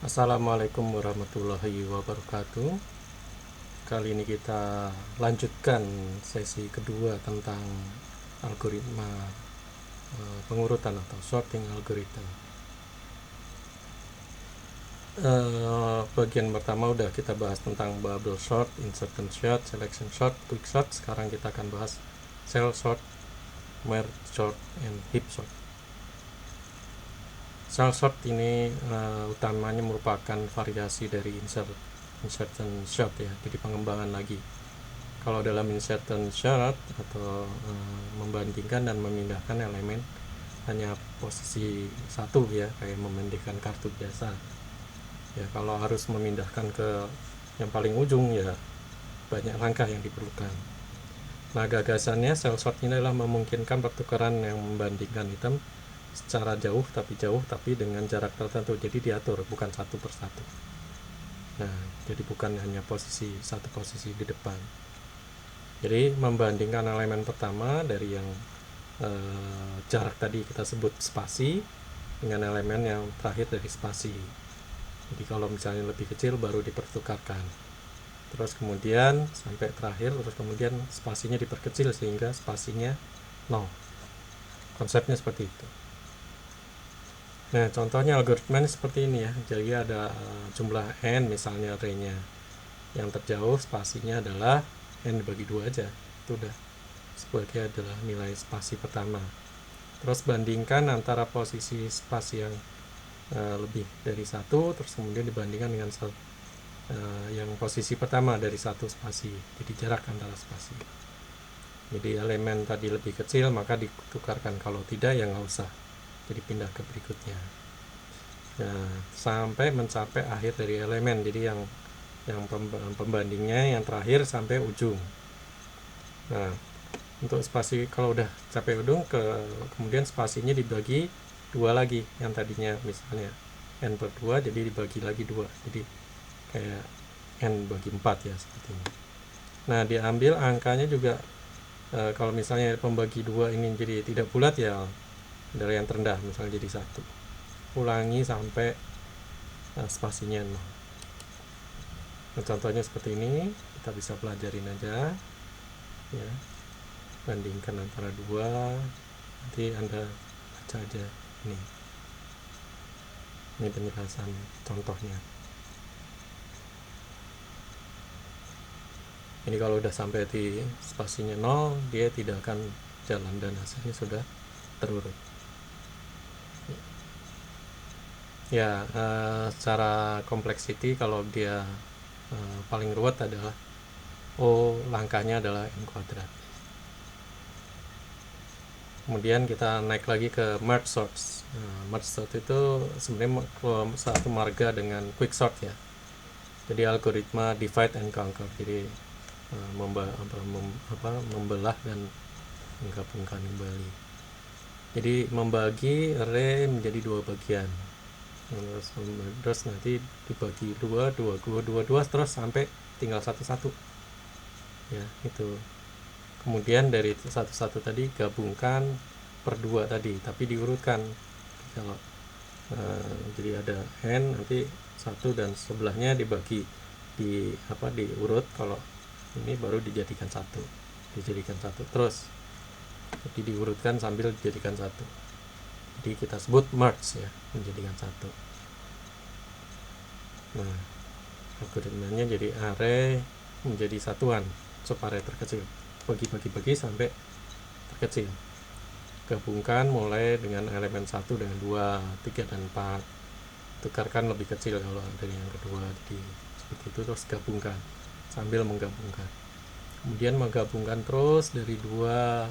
Assalamualaikum warahmatullahi wabarakatuh. Kali ini kita lanjutkan sesi kedua tentang algoritma pengurutan atau sorting algorithm. Bagian pertama udah kita bahas tentang bubble sort, insertion sort, selection sort, quick sort. Sekarang kita akan bahas cell sort, merge sort, and heap sort. Cell sort ini utamanya merupakan variasi dari insertion sort ya, jadi pengembangan lagi. Kalau dalam insertion sort atau membandingkan dan memindahkan elemen hanya posisi satu ya, kayak memindahkan kartu biasa ya. Kalau harus memindahkan ke yang paling ujung ya banyak langkah yang diperlukan. Nah, gagasannya cell sort ini adalah memungkinkan pertukaran yang membandingkan item secara jauh tapi dengan jarak tertentu, jadi diatur bukan satu persatu. Nah, jadi bukan hanya satu posisi di depan. Jadi membandingkan elemen pertama dari yang jarak tadi kita sebut spasi dengan elemen yang terakhir dari spasi. Jadi kalau misalnya lebih kecil baru dipertukarkan, terus kemudian sampai terakhir, terus kemudian spasinya diperkecil sehingga spasinya 0. Konsepnya seperti itu. Nah, contohnya algoritma seperti ini ya. Jadi ada jumlah n, misalnya array-nya. Yang terjauh spasinya adalah n dibagi 2 aja. Itu udah sebagai adalah nilai spasi pertama. Terus bandingkan antara posisi spasi yang lebih dari 1, terus kemudian dibandingkan dengan yang posisi pertama dari 1 spasi. Jadi jarak antara spasi. Jadi elemen tadi lebih kecil maka ditukarkan, kalau tidak ya nggak usah, jadi pindah ke berikutnya. Nah, sampai mencapai akhir dari elemen, jadi yang pembandingnya yang terakhir sampai ujung. Nah, untuk spasi kalau udah capai ujung kemudian spasinya dibagi 2 lagi, yang tadinya misalnya n per 2 jadi dibagi lagi 2, jadi kayak n bagi 4 ya, seperti ini. Nah, diambil angkanya juga kalau misalnya pembagi 2 ini jadi tidak bulat ya dari yang terendah misalnya jadi 1, ulangi sampai spasinya 0. Nah, contohnya seperti ini, kita bisa pelajarin aja ya, bandingkan antara 2, nanti Anda baca aja ini penjelasan contohnya. Ini kalau udah sampai di spasinya 0 dia tidak akan jalan dan hasilnya sudah terurut ya. Secara complexity kalau dia paling ruwet adalah langkahnya adalah n kuadrat. Kemudian kita naik lagi ke merge sort. Merge sort itu sebenarnya satu marga dengan quick sort ya. Jadi algoritma divide and conquer, jadi membelah dan menggabungkan kembali. Jadi membagi array menjadi 2 bagian, terus nanti dibagi 2 terus sampai tinggal 1 ya, itu. Kemudian dari 1 tadi gabungkan per 2 tadi, tapi diurutkan. Kalau jadi ada n, nanti 1 dan sebelahnya dibagi diurut. Kalau ini baru dijadikan satu terus, jadi diurutkan sambil dijadikan 1. Jadi kita sebut merge ya, menjadikan 1. Nah, algoritmanya jadi array menjadi satuan, array terkecil, bagi sampai terkecil. Gabungkan mulai dengan elemen 1 dengan 2, 3 dan 4. Tukarkan lebih kecil kalau dari yang kedua, jadi seperti itu. Terus gabungkan sambil menggabungkan, kemudian menggabungkan terus dari 2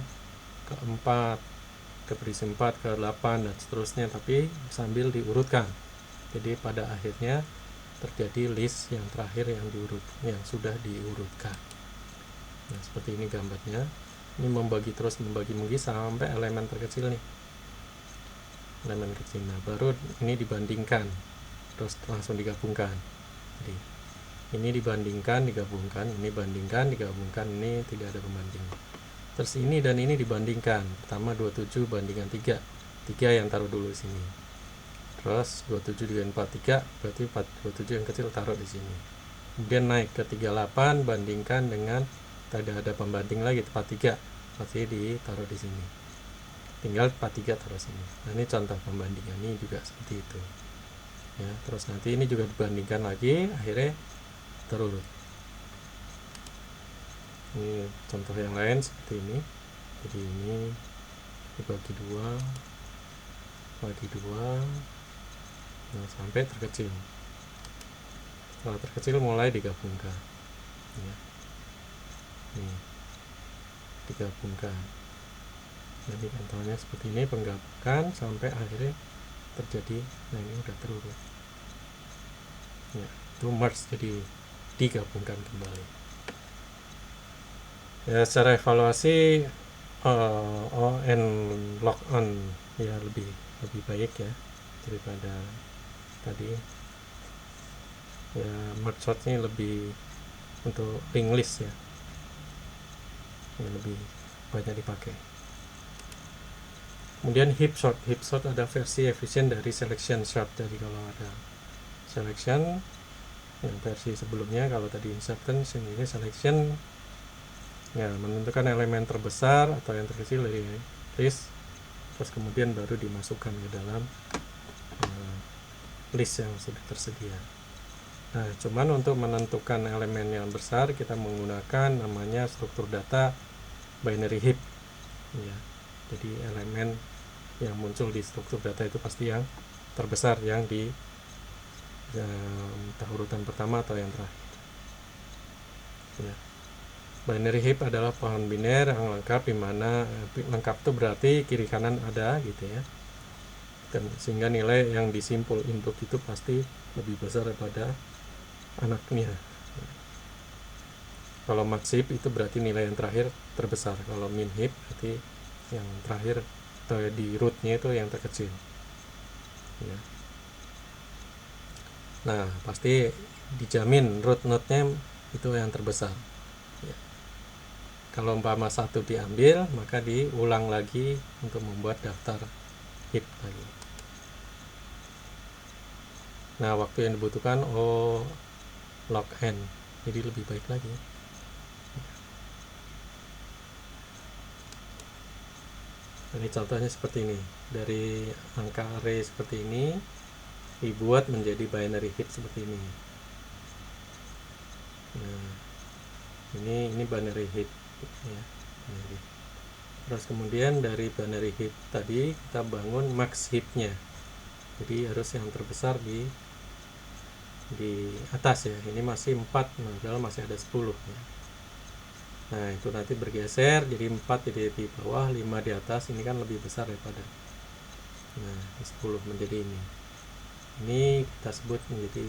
ke 4 ke berisi 4 ke 8 dan seterusnya, tapi sambil diurutkan. Jadi pada akhirnya terjadi list yang terakhir yang sudah diurutkan. Nah, seperti ini gambarnya. Ini membagi sampai elemen terkecil nih, elemen kecil. Nah, baru ini dibandingkan terus langsung digabungkan. Jadi ini dibandingkan, digabungkan, ini bandingkan, digabungkan, ini tidak ada pembanding. Terus ini dan ini dibandingkan. Pertama 27 bandingkan 3 yang taruh dulu sini. terus 27 dengan 43 berarti 27 yang kecil taruh di sini. Kemudian naik ke 38 bandingkan dengan tadi ada pembanding lagi 43 pasti ditaruh di sini. Tinggal 43 taruh sini. Nah, ini contoh pembandingan ini juga seperti itu. Ya, terus nanti ini juga dibandingkan lagi, akhirnya terurut. Ini contoh yang lain seperti ini. Jadi ini dibagi dua, nah, sampai terkecil. Setelah terkecil mulai digabungkan. Ya. Nih, digabungkan. Jadi contohnya seperti ini, penggabungan sampai akhirnya terjadi. Nah, ini udah terurut. Ya, itu merge, jadi digabungkan kembali. Ya, secara evaluasi and log on ya lebih baik ya daripada tadi. Ya, merge sortnya lebih untuk linked list ya, yang lebih banyak dipakai. Kemudian heap sort ada versi efisien dari selection sort. Jadi kalau ada selection yang versi sebelumnya, kalau tadi insertion, ini selection ya, menentukan elemen terbesar atau yang terkecil dari list, terus kemudian baru dimasukkan ke dalam list yang sudah tersedia. Nah, cuman untuk menentukan elemen yang besar kita menggunakan namanya struktur data binary heap ya. Jadi elemen yang muncul di struktur data itu pasti yang terbesar, yang di entah urutan pertama atau yang terakhir ya. Binary heap adalah pohon biner yang lengkap, dimana lengkap itu berarti kiri kanan ada gitu ya, dan sehingga nilai yang disimpul input itu pasti lebih besar daripada anaknya. Kalau max heap itu berarti nilai yang terakhir terbesar, kalau min heap berarti yang terakhir atau di rootnya itu yang terkecil ya. Nah, pasti dijamin root node-nya itu yang terbesar ya. Kalau umpama satu diambil, maka diulang lagi untuk membuat daftar heap lagi. Nah, waktu yang dibutuhkan log n, jadi lebih baik lagi. Ini contohnya seperti ini, dari angka array seperti ini dibuat menjadi binary heap seperti ini. Nah, ini binary heap ya. Terus kemudian dari binary heap tadi kita bangun max heap-nya. Jadi harus yang terbesar di atas ya. Ini masih 4, padahal masih ada 10 ya. Nah, itu nanti bergeser jadi 4 jadi di bawah, 5 di atas. Ini kan lebih besar daripada. Nah, 10 menjadi ini. Ini kita sebut menjadi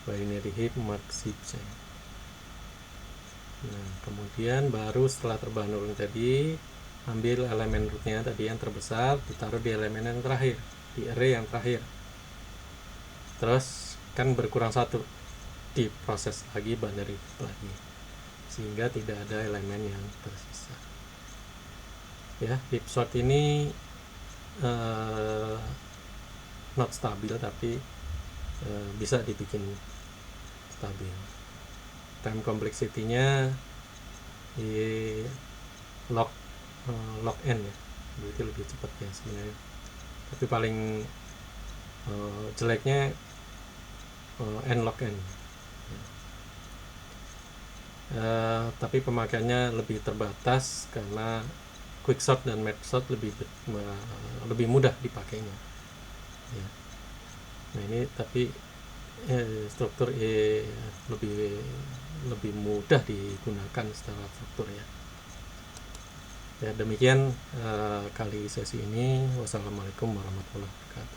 binary heap max heap. Nah, kemudian baru setelah terbangun tadi, ambil elemen rootnya tadi yang terbesar, ditaruh di elemen yang terakhir, di array yang terakhir. Terus kan berkurang satu, diproses lagi binary lagi, sehingga tidak ada elemen yang tersisa ya. Heap sort ini not stabil, tapi bisa dibikin stabil. Time complexity-nya di log n ya, berarti lebih cepat ya sebenarnya, tapi paling jeleknya n log n ya. Tapi pemakaiannya lebih terbatas karena quicksort dan mergesort lebih mudah dipakainya ya. Nah, ini tapi struktur lebih mudah digunakan secara struktur ya. Ya, demikian kali sesi ini. Wassalamualaikum warahmatullahi wabarakatuh.